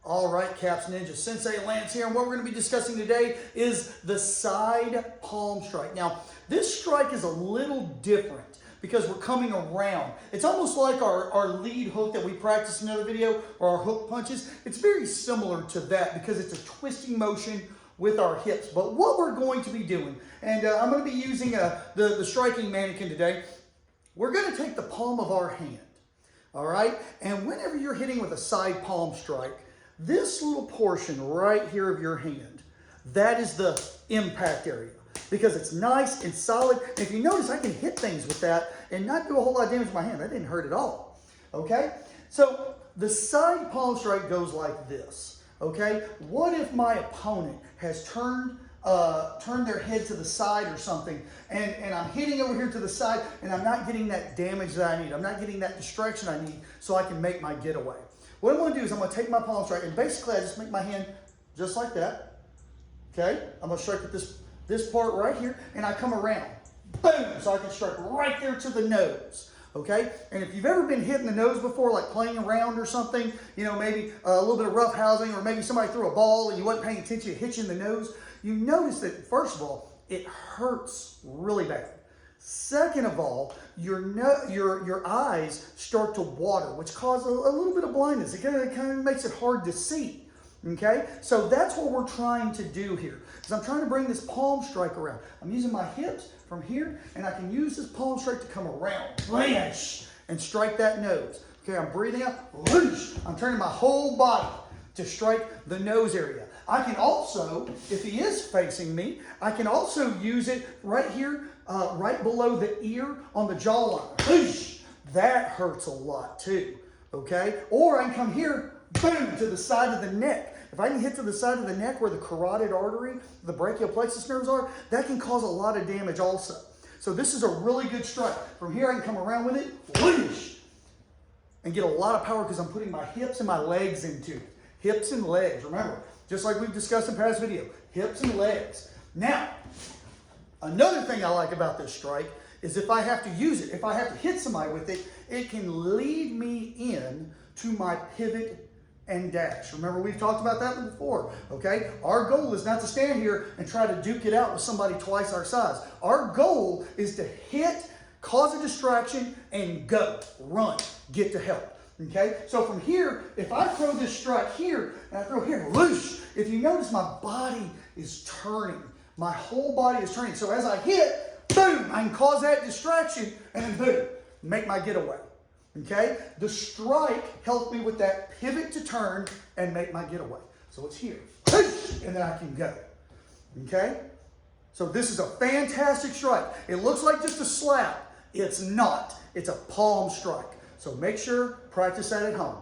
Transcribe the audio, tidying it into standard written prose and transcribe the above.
All right, Caps Ninja, Sensei Lance here, and what we're going to be discussing today is the side palm strike. Now, this strike is a little different because we're coming around. It's almost like our lead hook that we practiced in another video, or our hook punches. It's very similar to that because it's a twisting motion with our hips. But what we're going to be doing, and I'm going to be using the striking mannequin today, we're going to take the palm of our hand, all right? And whenever you're hitting with a side palm strike, this little portion right here of your hand, that is the impact area because it's nice and solid. And if you notice, I can hit things with that and not do a whole lot of damage to my hand. That didn't hurt at all, okay? So the side palm strike goes like this, okay? What if my opponent has turned their head to the side or something, and I'm hitting over here to the side, and I'm not getting that damage that I need. I'm not getting that distraction I need so I can make my getaway. What I'm going to do is I'm going to take my palm strike, and basically I just make my hand just like that, okay? I'm going to strike with this part right here, and I come around, boom, so I can strike right there to the nose, okay? And if you've ever been hit in the nose before, like playing around or something, you know, maybe a little bit of rough housing, or maybe somebody threw a ball and you wasn't paying attention, it hit you in the nose, you notice that, first of all, it hurts really bad. Second of all, your eyes start to water, which causes a little bit of blindness. It kind of makes it hard to see, okay? So that's what we're trying to do here, is I'm trying to bring this palm strike around. I'm using my hips from here, and I can use this palm strike to come around, and strike that nose. Okay, I'm breathing out, I'm turning my whole body to strike the nose area. I can also, if he is facing me, I can also use it right here, right below the ear on the jawline. That hurts a lot too, okay? Or I can come here, boom, to the side of the neck. If I can hit to the side of the neck where the carotid artery, the brachial plexus nerves are, that can cause a lot of damage also. So this is a really good strike. From here I can come around with it, and get a lot of power because I'm putting my hips and my legs into it. Hips and legs, remember, just like we've discussed in past video, hips and legs. Now, another thing I like about this strike is if I have to use it, if I have to hit somebody with it, it can lead me in to my pivot and dash. Remember, we've talked about that before, okay? Our goal is not to stand here and try to duke it out with somebody twice our size. Our goal is to hit, cause a distraction, and go, run, get to help. Okay, so from here, if I throw this strike here, and I throw here, whoosh, if you notice my body is turning. My whole body is turning. So as I hit, boom, I can cause that distraction, and then boom, make my getaway. Okay, the strike helped me with that pivot to turn and make my getaway. So it's here, whoosh, and then I can go. Okay, so this is a fantastic strike. It looks like just a slap. It's not. It's a palm strike. So make sure, practice that at home.